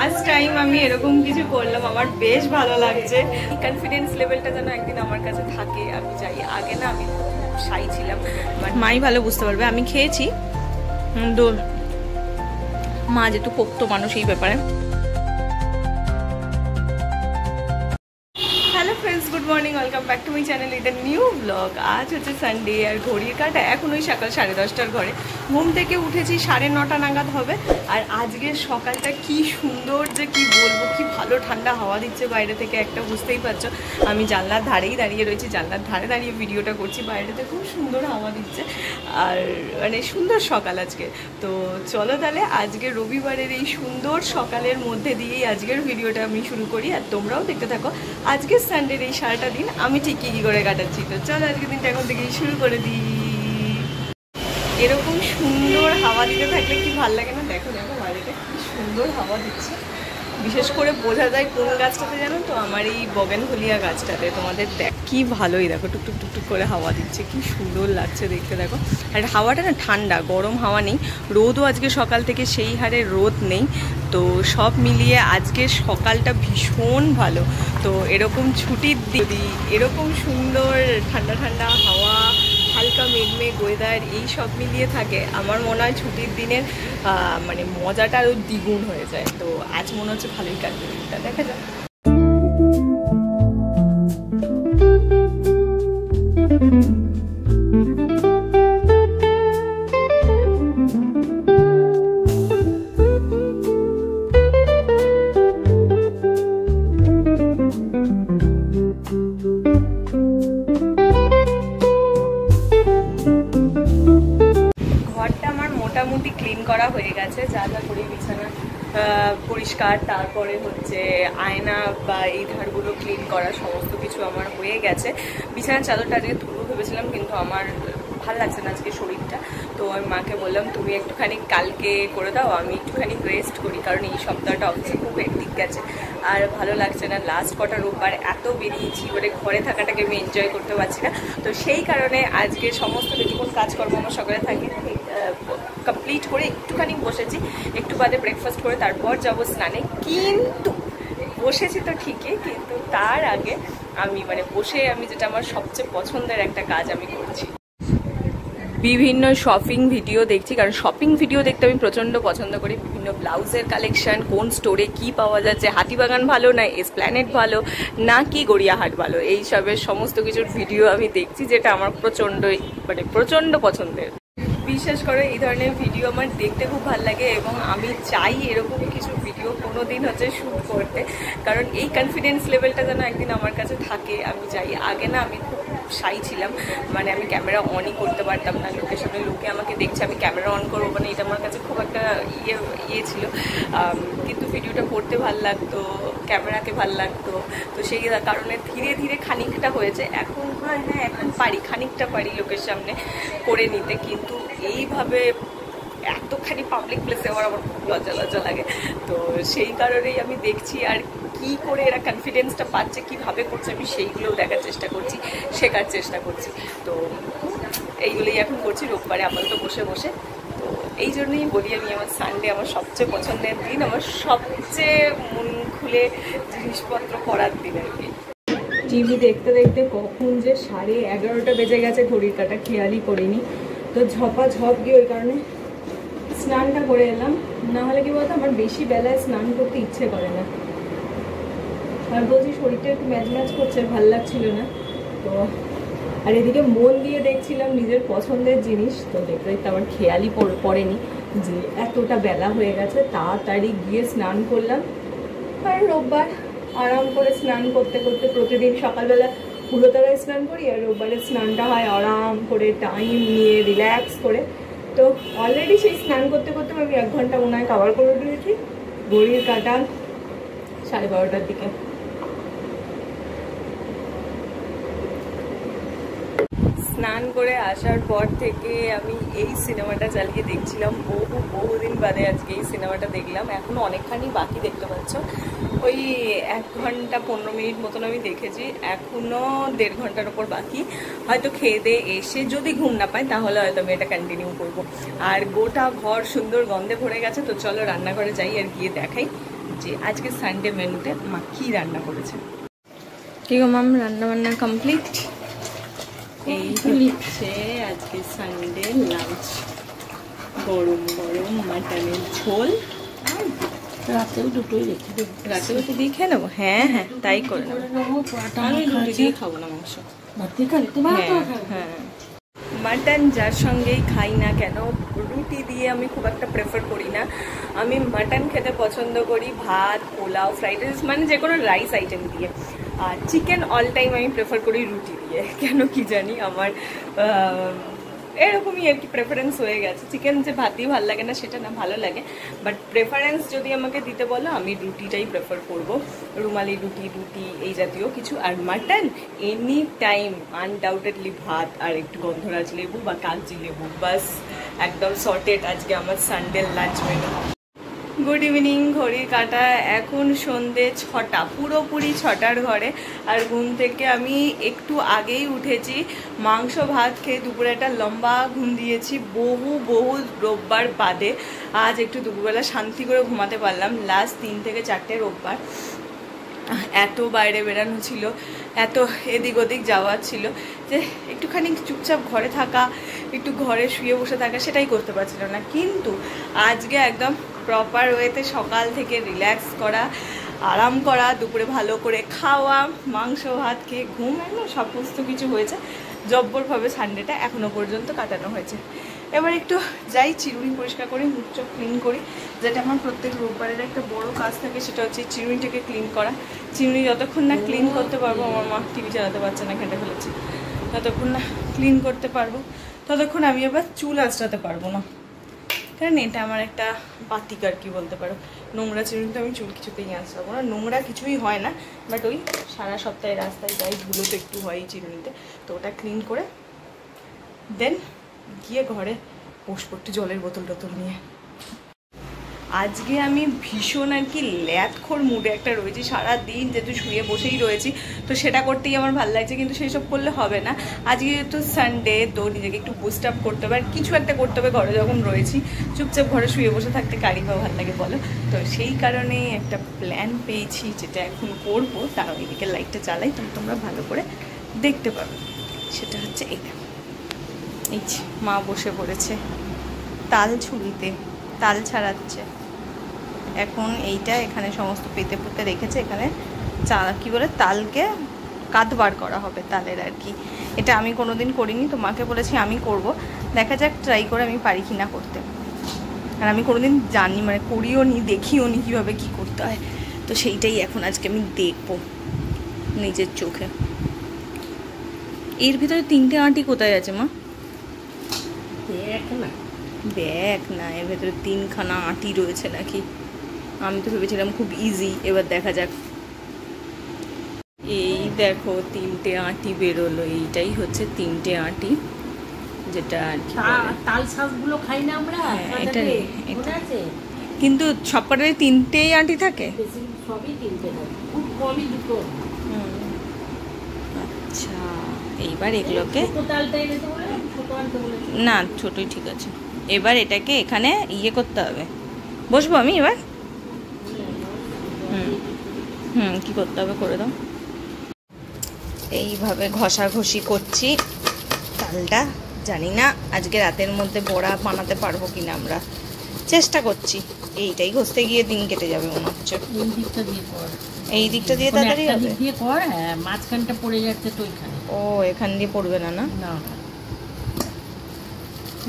First time আমি এরকম কিছু করলাম, আমার বেশ ভালো লাগছে। কনফিডেন্স লেভেলটা যেন একদিন আমার কাছে থাকে, আমি চাই। আগে না আমি শাই ছিলাম, মাই ভালো বুঝতে পারবে। আমি খেয়েছি, মা যেহেতু পোক্ত মানুষ এই ব্যাপারে। Hello friends, good morning, welcome back to my channel with a new blog. আজ হচ্ছে সানডে আর ঘড়ির কাটা এখন ওই সকাল 10:30টার ঘরে। ঘুম থেকে উঠেছি 9:30 নাগাদ হবে। আর আজকের সকালটা কি সুন্দর যে কি বলবো, কি ভালো ঠান্ডা হাওয়া দিচ্ছে বাইরে থেকে, একটা বুঝতেই পারছো। আমি জানলার ধারেই দাঁড়িয়ে রয়েছি, জানলার ধারে দাঁড়িয়ে ভিডিওটা করছি, বাইরেতে খুব সুন্দর হাওয়া দিচ্ছে। আর মানে সুন্দর সকাল আজকে। তো চলো তাহলে আজকে রবিবারের এই সুন্দর সকালের মধ্যে দিয়েই আজকের ভিডিওটা আমি শুরু করি, আর তোমরাও দেখতে থাকো আজকে সানডের এই সারাটা দিন আমি ঠিক কী করে কাটাচ্ছি। তো চলো আজকের দিনটা এখন থেকেই শুরু করে দিই। এরকম সুন্দর হাওয়া দিতে থাকলে কি ভালো লাগে না? দেখো দেখো বাড়িতে কি সুন্দর হাওয়া দিচ্ছে। বিশেষ করে বোঝা যায় কোন গাছটাতে জানো তো, আমার এই বগেনভেলিয়া গাছটাতে। তোমাদের দেখ কি ভালোই, দেখো টুকটুক টুকটুক করে হাওয়া দিচ্ছে, কি সুন্দর লাগছে দেখতে। দেখো আর হাওয়াটা না ঠান্ডা, গরম হাওয়া নেই। রোদও আজকে সকাল থেকে সেই হারে রোদ নেই। তো সব মিলিয়ে আজকে সকালটা ভীষণ ভালো। তো এরকম ছুটির দিন এরকম সুন্দর ঠান্ডা ঠান্ডা হাওয়া, হালকা মেঘমেঘ ওয়েদার, এই সব মিলিয়ে থাকে, আমার মনে হয় ছুটির দিনের মানে মজাটা আরও দ্বিগুণ হয়ে যায়। তো আজ মনে হচ্ছে ভালোই কাটবে দিনটা, দেখা যাক। মোটামুটি ক্লিন করা হয়ে গেছে, যা যা করে বিছানা পরিষ্কার, তারপরে হচ্ছে আয়না বা এই ধারগুলো ক্লিন করা, সমস্ত কিছু আমার হয়ে গেছে। বিছানার চাদরটা আজকে তুলবো ভেবেছিলাম, কিন্তু আমার ভাল লাগছে না আজকে শরীরটা। তো আমি মাকে বললাম তুমি একটুখানি কালকে করে দাও, আমি একটুখানি রেস্ট করি, কারণ এই সপ্তাহটা অফিসে খুব হেক্টিক গেছে আর ভালো লাগছে না। লাস্ট কটা রোববার এত বেরিয়েছি, মানে ঘরে থাকাটাকে আমি এনজয় করতে পারছি না। তো সেই কারণে আজকে সমস্ত যেটুকুন কাজকর্ম আমার সকালে থাকে কমপ্লিট করে একটুখানি বসেছি, একটু বাদে ব্রেকফাস্ট করে তারপর যাবো স্নানে। কিন্তু বসেছি তো ঠিকই, কিন্তু তার আগে আমি মানে বসে আমি যেটা আমার সবচেয়ে পছন্দের একটা কাজ আমি করছি, বিভিন্ন শপিং ভিডিও দেখছি। কারণ শপিং ভিডিও দেখতে আমি প্রচণ্ড পছন্দ করি। বিভিন্ন ব্লাউজের কালেকশন, কোন স্টোরে কি পাওয়া যাচ্ছে, হাতিবাগান ভালো না এসপ্ল্যানেড ভালো না কি গড়িয়াহাট ভালো, এইসবের সমস্ত কিছুর ভিডিও আমি দেখছি, যেটা আমার প্রচণ্ড পছন্দের। বিশেষ করে এই ধরনের ভিডিও আমার দেখতে খুব ভালো লাগে, এবং আমি চাই এরকম কিছু ভিডিও কোনো দিন হচ্ছে শ্যুট করতে, কারণ এই কনফিডেন্স লেভেলটা যেন একদিন আমার কাছে থাকে, আমি চাই। আগে না আমি খুব শাই ছিলাম, মানে আমি ক্যামেরা অনই করতে পারতাম না, লোকের সামনে লোকে আমাকে দেখছে আমি ক্যামেরা অন করবো, মানে এটা আমার কাছে খুব একটা ইয়ে ছিল। কিন্তু ভিডিওটা করতে ভাল লাগতো, ক্যামেরাকে ভাল লাগতো। তো সেই কারণে ধীরে ধীরে খানিকটা হয়েছে। এখন হ্যাঁ এখন পারি, খানিকটা পারি লোকের সামনে করে নিতে, কিন্তু এইভাবে এতখানি পাবলিক প্লেসে আমার খুব লজ্জা লাগে। তো সেই কারণেই আমি দেখছি আর কি করে এরা কনফিডেন্সটা পাচ্ছে, কীভাবে করছে, আমি সেইগুলোও দেখার চেষ্টা করছি, শেখার চেষ্টা করছি। তো এইগুলোই এখন করছি রোববারে আপাতত বসে বসে। তো এই জন্যই বলি আমি আমার সানডে আমার সবচেয়ে পছন্দের দিন, আমার সবচেয়ে মন খুলে জিনিসপত্র করার দিন আর কি। টিভি দেখতে দেখতে কখন যে 11:30 বেজে গেছে ঘড়ির কাটা খেয়ালই করিনি। তো ঝপাঝপ গিয়ে ওই কারণে স্নানটা করে এলাম, না হলে কি বলতো আমার বেশি বেলায় স্নান করতে ইচ্ছে করে না। আর বলছি শরীরটা একটু ম্যাচ করছে, ভাল লাগছিল না। তো আর এদিকে মন দিয়ে দেখছিলাম নিজের পছন্দের জিনিস, তো দেখতে দেখতে আমার খেয়ালই পড়েনি যে এতটা বেলা হয়ে গেছে। তাড়াতাড়ি গিয়ে স্নান করলাম। আর রোববার আরাম করে স্নান করতে করতে, প্রতিদিন সকালবেলা পুরোতলায় স্নান করি, আর রোববারের স্নানটা হয় আরাম করে টাইম নিয়ে রিল্যাক্স করে। তো অলরেডি সেই স্নান করতে করতে আমি 1 ঘন্টা মনে হয় কভার করে দিয়েছি। ঘড়ির কাটা 12:30টার দিকে। স্নান করে আসার পর থেকে আমি এই সিনেমাটা চালিয়ে দেখছিলাম, বহুদিন বাদে আজকে এই সিনেমাটা দেখলাম। এখনও অনেকখানি বাকি, দেখতে পাচ্ছ ওই 1 ঘন্টা 15 মিনিট মতন আমি দেখেছি, এখনও 1.5 ঘন্টার ওপর বাকি। হয়তো খেয়ে দিয়ে এসে যদি ঘুম না পাই তাহলে হয়তো আমি এটা কন্টিনিউ করব। আর গোটা ঘর সুন্দর গন্ধে ভরে গেছে। তো চলো রান্নাঘরে যাই আর গিয়ে দেখাই যে আজকে সানডে মেনুতে মা কি রান্না করেছে। কি গো মাম, রান্না বান্না কমপ্লিট? এই হচ্ছে আজকে সানডে লাঞ্চ, গরম গরম মাটনের ঝোল। রাতেও দুটোই রেখে দেবো, রাতেও তো দিয়ে খেয়ে নেবো। হ্যাঁ হ্যাঁ তাই করে নেবো, আমি রুটি দিয়ে খাবো না মাংস। হ্যাঁ মাটন যার সঙ্গেই খাই না কেন, রুটি দিয়ে আমি খুব একটা প্রেফার করি না। আমি মাটন খেতে পছন্দ করি ভাত, পোলাও, ফ্রাইড রাইস, মানে যে কোনো রাইস আইটেম দিয়ে। আর চিকেন অল টাইম আমি প্রেফার করি রুটি দিয়ে, কেন কি জানি আমার এরকমই আর কি প্রেফারেন্স হয়ে গেছে। চিকেন যে ভাত দিয়ে ভালো লাগে না সেটা না, ভালো লাগে, বাট প্রেফারেন্স যদি আমাকে দিতে বলো আমি রুটিটাই প্রেফার করব, রুমালি রুটি, রুটি এই জাতীয় কিছু। আর মাটন এনি টাইম আনডাউটেডলি ভাত আর একটু গন্ধরাজ লেবু বা কাগজি লেবু, বাস একদম সর্টেড আজকে আমার Sunday lunch menu. Good evening, ঘড়ির কাঁটা এখন সন্ধে 6টা, পুরোপুরি 6টার ঘরে। আর ঘুম থেকে আমি একটু আগেই উঠেছি, মাংস ভাত খেয়ে দুপুরে একটা লম্বা ঘুম দিয়েছি, বহু রোববার বাদে আজ একটু দুপুরবেলা শান্তি করে ঘুমাতে পারলাম। লাস্ট 3 থেকে 4টে রোববার এত বাইরে বেরানো ছিল, এত এদিক ওদিক যাওয়া ছিল যে একটুখানি চুপচাপ ঘরে থাকা, একটু ঘরে শুয়ে বসে থাকা, সেটাই করতে পারছিল না। কিন্তু আজকে একদম প্রপার ওয়েতে সকাল থেকে রিল্যাক্স করা, আরাম করা, দুপুরে ভালো করে খাওয়া, মাংস ভাত খেয়ে ঘুম, একদম সমস্ত কিছু হয়েছে। জব্বরভাবে সানডেটা এখনও পর্যন্ত কাটানো হয়েছে। এবার একটু যাই চিরুনি পরিষ্কার করি, মুখ চোখ ক্লিন করি, যেটা আমার প্রত্যেক রোববারের একটা বড় কাজ থাকে, সেটা হচ্ছে চিরুনিটাকে ক্লিন করা। চিরুনি যতক্ষণ না ক্লিন করতে পারবো, আমার মা টিভি চালাতে পারছে না, কেটে ফেলেছে, ততক্ষণ না ক্লিন করতে পারবো ততক্ষণ আমি আবার চুল আঁচড়াতে পারবো না, কারণ এটা আমার একটা বাতিক আর কি বলতে পারো। নোংরা চিরুনিতে আমি চুল কিছুতেই আঁচড়াবো না, নোংরা কিছুই হয় না, বাট ওই সারা সপ্তাহে রাস্তায় যাই, ধুলো তো একটু হয় চিরুনিতে, তো ওটা ক্লিন করে দেন গিয়ে ঘরে বসবো একটু জলের বোতল টোতল নিয়ে। আজকে আমি ভীষণ আর কি ল্যাথখোর মুডে একটা রয়েছি, সারাদিন যেহেতু শুয়ে বসেই রয়েছি, তো সেটা করতেই আমার ভালো লাগছে, কিন্তু সেই সব করলে হবে না। আজকে যেহেতু সানডে, তো নিজেকে একটু বুস্ট আপ করতে হবে, আর কিছু একটা করতে হবে। ঘরে যখন রয়েছি, চুপচাপ ঘরে শুয়ে বসে থাকতে কারি বা ভালো লাগে বলো? তো সেই কারণেই একটা প্ল্যান পেয়েছি, যেটা এখন করবো। তার এদিকে লাইটটা চালাই, তাহলে তোমরা ভালো করে দেখতে পাবে। সেটা হচ্ছে এটা, এই মা বসে পড়েছে তাল ছুরিতে, তাল ছাড়াচ্ছে এখন। এইটা এখানে সমস্ত পেতে পুঁতে রেখেছে, এখানে কি বলে তালকে কাত বার করা হবে তালের আর কি। এটা আমি কোনোদিন করিনি, তো মাকে বলেছি আমি করব, দেখা যাক ট্রাই করে আমি পারি কি না করতে। আর আমি কোনোদিন জানি, মানে করিও নি, দেখিও নি কীভাবে কী করতে হয়, তো সেইটাই এখন আজকে আমি দেখবো নিজের চোখে। এর ভিতরে 3টে আঁটি কোথায় আছে মা? ব্যাগ না, এর ভেতরে 3খানা আঁটি রয়েছে নাকি? আমি তো ভেবেছিলাম খুব ইজি, এবার দেখা যাক। এই দেখো 3টে আঁটি বেরোলো, এইটাই হচ্ছে 3টে আঁটি, যেটা আর কি তাল শাকগুলো খাই না আমরা, এটা কিন্তু সবকটাই 3টেই আঁটি থাকে, সবই 3টে থাকে, খুব কমই 2টো। আচ্ছা, এইবার এগুলোকে না, ছোটই ঠিক আছে। এবার এটাকে এখানে ইয়ে করতে হবে, বসবো আমি এবার। কি করতে হবে করে দাও। এইভাবে ঘষাঘষি করছি তালটা, জানি না আজকে রাতের মধ্যে বড়া বানাতে পারবো কিনা, আমরা চেষ্টা করছি। এইটাই ঘষতে গিয়ে দিন কেটে যাবে মনে হচ্ছে। এই দিকটা দিয়ে তাড়াতাড়ি হবে, মাঝখানটা পড়ে যাচ্ছে তো এখানে। ও এখান দিয়ে পড়বে না? না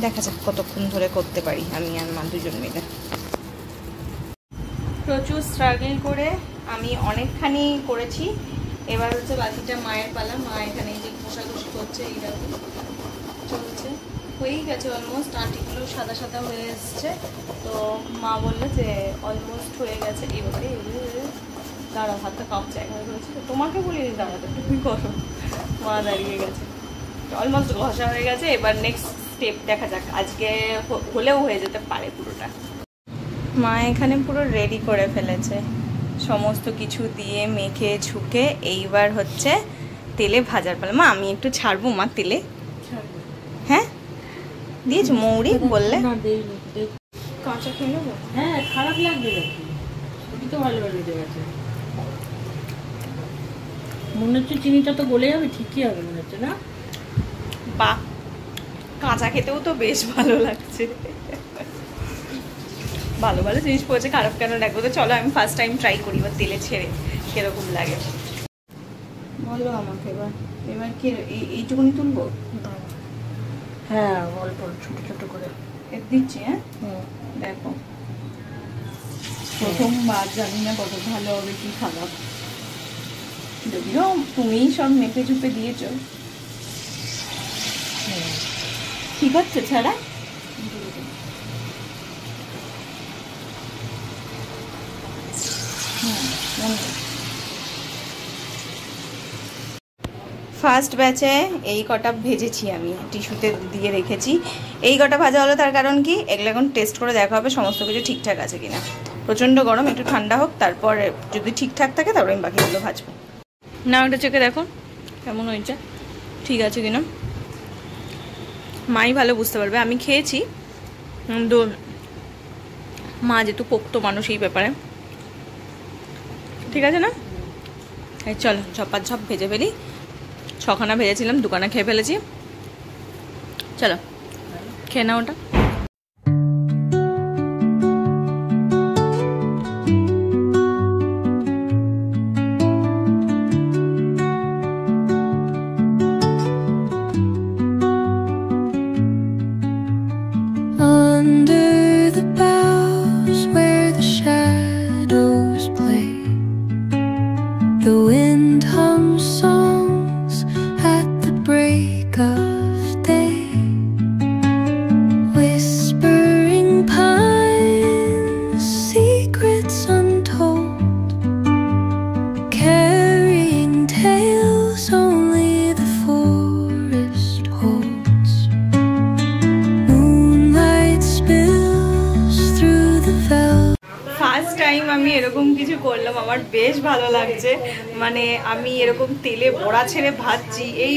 দেখা যাক কতক্ষণ ধরে করতে পারি আমি আর মা দুজন মিলে। প্রচুর স্ট্রাগল করে আমি অনেকখানি করেছি, এবার হচ্ছে বাকিটা মায়ের পালা। মা এখানে যে ঘষাঘষি করছে, এইরকম চলছে, হয়েই গেছে অলমোস্ট। আঁটিগুলো সাদা সাদা হয়ে এসছে, তো মা বললো যে অলমোস্ট হয়ে গেছে। এবারে দাঁড়াও, হাতটা কাঁপছে, একবার করেছি তোমাকে বলিনি দাঁড়াতে, তুমি করো। মা দাঁড়িয়ে গেছে, অলমোস্ট ঘষা হয়ে গেছে। এবার নেক্সট স্টেপ দেখা যাক, আজকে হলেও হয়ে যেতে পারে পুরোটা। মা এখানে পুরো রেডি করে ফেলেছে, সমস্ত কিছু দিয়ে মেখে ঝুঁকে। এইবার হচ্ছে তেলে ভাজার পালা। মা আমি একটু ছাড়বো মা তেলে? হ্যাঁ দিয়েছ মৌরি বললে, কাঁচা খেয়ে নেবো। হ্যাঁ খারাপ লাগবে নাকি? খুবই তো ভালো লেগে গেছে। মনে হচ্ছে চিনিটা তো গলে যাবে, ঠিকই হবে মনে হচ্ছে না? বাহ, কাঁচা খেতেও তো বেশ ভালো লাগছে। ভালো ভালো জিনিস পড়েছে, খারাপ কেন লাগবে? তো চলো আমি ফার্স্ট টাইম ট্রাই করি বা তেলে ছেড়ে কিরকম লাগে বলো আমাকে। এবার এবার কি এইটুকুনি তুলবো? হ্যাঁ, অল্প ছোট ছোট করে দিচ্ছি। হ্যাঁ দেখো, প্রথমবার, জানি না কত ভালো হবে কি খারাপ, যদিও তুমিই সব মেপে চুপে দিয়েছো। ঠিক হচ্ছে ছাড়া? ফার্স্ট ব্যাচে এই কটা ভেজেছি, আমি টিস্যুতে দিয়ে রেখেছি। এই কটা ভাজা হলো তার কারণ কি, এগুলো এখন টেস্ট করে দেখা হবে সমস্ত কিছু ঠিকঠাক আছে কিনা। প্রচণ্ড গরম, একটু ঠান্ডা হোক, তারপর যদি ঠিকঠাক থাকে তারপরে আমি বাকিগুলো ভাজবো। না ওটা চেখে দেখো কেমন হয়েছে, ঠিক আছে কিনা। মাই ভালো বুঝতে পারবে, আমি খেয়েছি কিন্তু মা যেহেতু পোক্ত মানুষ এই ব্যাপারে। ঠিক আছে না? এই চলো ঝপাঝপ ভেজে ফেলি। 6খানা ভেজেছিলাম, 2খানা খেয়ে ফেলেছি। চলো খেয়ে নাও ওটা। আমি এরকম কিছু করলাম, আমার বেশ ভালো লাগছে। মানে আমি এরকম তেলে বড়া ছেড়ে ভাজছি, এই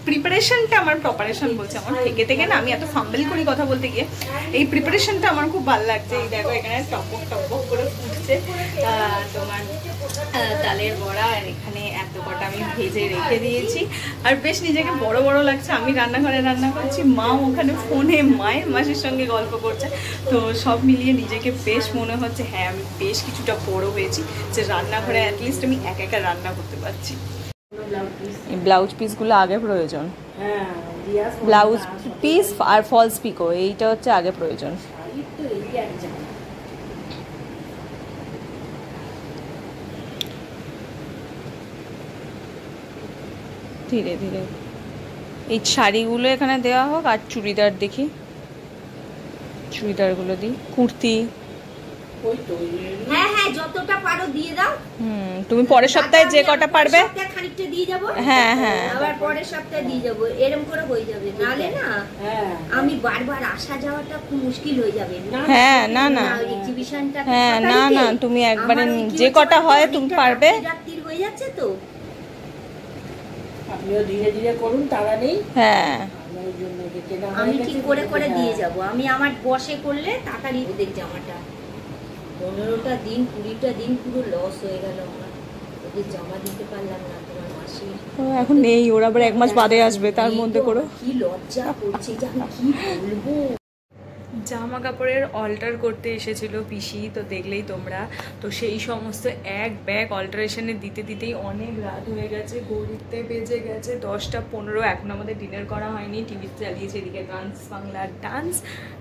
প্রিপারেশনটা আমার বলছে আমার থেকে থেকে না, আমি এত ফাম্বল করি কথা বলতে গিয়ে, এই প্রিপারেশনটা আমার খুব ভালো লাগছে। এই দেখো এখানে টপক টপক করে ফুটছে তোমার তালের বড়া, আর এখানে এত কটা আমি ভেজে রেখে দিয়েছি। আর বেশ নিজেকে বড় বড় লাগছে। আমি রান্নাঘরে রান্না করছি, মা ওখানে ফোনে মায়ের মাসির সঙ্গে গল্প করছে। তো সব মিলিয়ে নিজেকে বেশ মনে হচ্ছে হ্যাঁ আমি বেশ কিছুটা বড় হয়েছি, যে রান্নাঘরে অ্যাটলিস্ট আমি একা রান্না করতে পারছি। ব্লাউজ পিসগুলো আগে প্রয়োজন, ব্লাউজ পিস আর ফলস পিকো, এইটা হচ্ছে আগে প্রয়োজন। ধীরে ধীরে এই শাড়িগুলো এখানে দেওয়া হোক, আর চুড়িদার দেখি, চুড়িদারগুলো দিই, কুর্তি। হ্যাঁ হ্যাঁ যতটা পারো দিয়ে দাও। তুমি পরের সপ্তাহে যে কটা পারবে খানিকটা দিয়ে যাবো। হ্যাঁ হ্যাঁ আবার পরের সপ্তাহে দিয়ে যাবো, এরকম করে হয়ে যাবে, নালে না আমি বারবার আসা যাওয়াটা খুব মুশকিল হয়ে যাবে। হ্যাঁ না না এক্সিবিশনটা হ্যাঁ না না তুমি একবারে যে কটা হয় তুমি পারবে। রাত্রির হয়ে যাচ্ছে তো, আপনিও ধীরে ধীরে করুন, তারা নেই। হ্যাঁ আমি ঠিক করে করে দিয়ে যাব। আমি আমার বসে করলে তাড়াতাড়ি ওদের জামাটা 15টা দিন 20টা দিন পুরো লস হয়ে গেল আমার, ওদের জামা দিতে পারলাম না তোমার মাসি। এখন নেই, ওরা আবার 1 মাস বাদে আসবে, তার মধ্যে করো। কি লজ্জা করছে যে আমি কি বলবো। জামা কাপড়ের অল্টার করতে এসেছিল পিসি, তো দেখলেই তোমরা। তো সেই সমস্ত এক ব্যাগ অল্টারেশনে দিতে দিতেই অনেক রাত হয়ে গেছে, ঘড়িতে বেজে গেছে 10টা 15। এখন আমাদের ডিনার করা হয়নি, টিভি চালিয়েছে এদিকে ডান্স বাংলার ডান্স,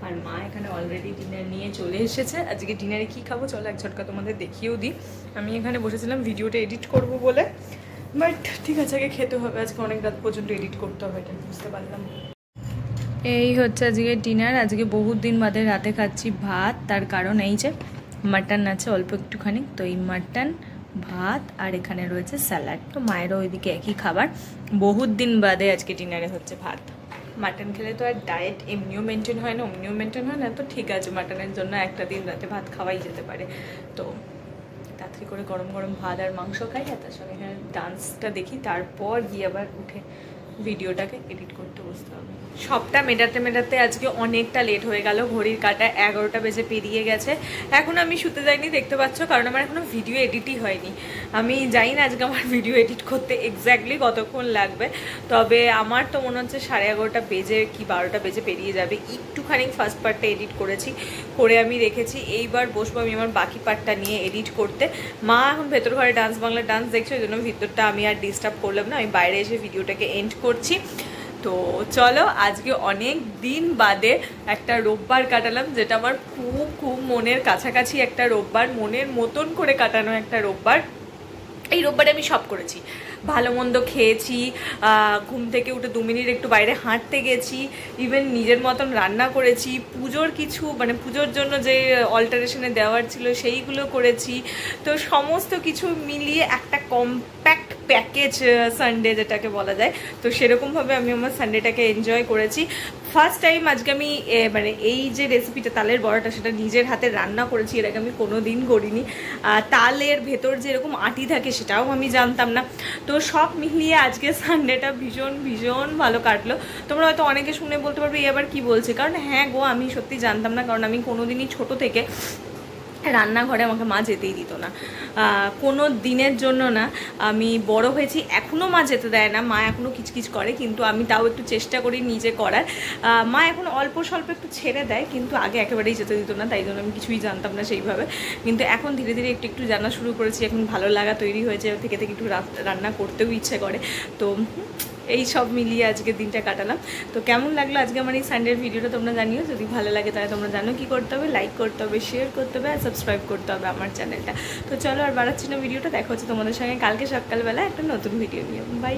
আর মা এখানে অলরেডি ডিনার নিয়ে চলে এসেছে। আজকে ডিনারে কি খাবো চলো এক ঝটকা তোমাদের দেখিয়েও দিই। আমি এখানে বসেছিলাম ভিডিওটা এডিট করব বলে, বাট ঠিক আছে আগে খেতে হবে, আজকে অনেক রাত পর্যন্ত এডিট করতে হবে, এটা বুঝতে পারলাম। এই হচ্ছে আজকে ডিনার। আজকে বহুত দিন বাদে রাতে খাচ্ছি ভাত, তার কারণ এই যে মাটন আছে অল্প একটুখানি, তো এই মাটন ভাত আর এখানে রয়েছে স্যালাড। তো মায়েরও ওইদিকে একই খাবার, বহুত দিন বাদে আজকে ডিনারে হচ্ছে ভাত। মাটন খেলে তো আর ডায়েট এমনিও মেনটেন হয় না, অমনিও মেনটেন হয় না, তো ঠিক আছে মাটনের জন্য একটা দিন রাতে ভাত খাওয়াই যেতে পারে। তো তাড়াতাড়ি করে গরম গরম ভাত আর মাংস খাই, আর তার সঙ্গে এখানে ডান্সটা দেখি, তারপর গিয়ে আবার উঠে ভিডিওটাকে এডিট করতে বসতে হবে। সবটা মেটাতে মেটাতে আজকে অনেকটা লেট হয়ে গেল, ঘড়ির কাঁটা 11টা বেজে পেরিয়ে গেছে। এখন আমি শুতে যাইনি, দেখতে পাচ্ছ, কারণ আমার এখনো ভিডিও এডিটই হয়নি। আমি জানি না আজকে আমার ভিডিও এডিট করতে এক্স্যাক্টলি কতক্ষণ লাগবে, তবে আমার তো মনে হচ্ছে 11:30 বেজে কি 12টা বেজে পেরিয়ে যাবে। একটুখানি ফার্স্ট পার্টটা এডিট করেছি, করে আমি রেখেছি। এইবার বসবো আমি আমার বাকি পার্টটা নিয়ে এডিট করতে। মা এখন ভেতর ঘরে ডান্স বাংলা ডান্স দেখছে, ওই জন্য ভিতরটা আমি আর ডিস্টার্ব করলাম না, আমি বাইরে এসে ভিডিওটাকে এন্ড করছি। তো চলো, আজকে অনেক দিন বাদে একটা রোববার কাটালাম, যেটা আমার খুব খুব মনের কাছাকাছি একটা রোববার, মনের মতন করে কাটানো একটা রোববার। এই রোববারে আমি সব করেছি, ভালো মন্দ খেয়েছি, ঘুম থেকে উঠে 2 মিনিট একটু বাইরে হাঁটতে গেছি, ইভেন নিজের মতন রান্না করেছি, পুজোর কিছু মানে পুজোর জন্য যে অল্টারেশনে দেওয়ার ছিল সেইগুলো করেছি। তো সমস্ত কিছু মিলিয়ে একটা কম্প্যাক্ট প্যাকেজ সানডে যেটাকে বলা যায়, তো সেরকমভাবে আমি আমার সানডেটাকে এনজয় করেছি। ফার্স্ট টাইম আজকে আমি মানে এই যে রেসিপিটা তালের বড়াটা, সেটা নিজের হাতে রান্না করেছি, এর আগে আমি কোনো দিন করিনি। তালের ভেতর যেরকম আটি থাকে সেটাও আমি জানতাম না। তো সব মিলিয়ে আজকে সানডেটা ভীষণ ভীষণ ভালো কাটলো। তোমরা হয়তো অনেকে শুনে বলতে পারবে এই আবার কি বলছে, কারণ হ্যাঁ গো, আমি সত্যি জানতাম না, কারণ আমি কোনোদিনই ছোট থেকে রান্নাঘরে আমাকে মা যেতেই দিত না, কোনো দিনের জন্য না। আমি বড় হয়েছি, এখনও মা যেতে দেয় না, মা এখনও কিচকিচ করে, কিন্তু আমি তাও একটু চেষ্টা করি নিজে করার। মা এখন অল্প স্বল্প একটু ছেড়ে দেয়, কিন্তু আগে একেবারেই যেতে দিত না, তাই জন্য আমি কিছুই জানতাম না সেইভাবে। কিন্তু এখন ধীরে ধীরে একটু একটু জানা শুরু করেছি, এখন ভালো লাগা তৈরি হয়েছে, থেকে থেকে একটু রান্না করতেও ইচ্ছে করে। তো এই সব মিলিয়ে আজকের দিনটা কাটালাম। তো কেমন লাগলো আজকে আমার এই সানডের ভিডিওটা তোমরা জানিও। যদি ভালো লাগে তাহলে তোমরা জানো কি করতে হবে, লাইক করতে হবে, শেয়ার করতে হবে, আর সাবস্ক্রাইব করতে হবে আমার চ্যানেলটা। তো চলো আর বাড়াচ্ছি না ভিডিওটা, দেখা হচ্ছে তোমাদের সঙ্গে কালকে সকালবেলা একটা নতুন ভিডিও নিয়ে। বাই।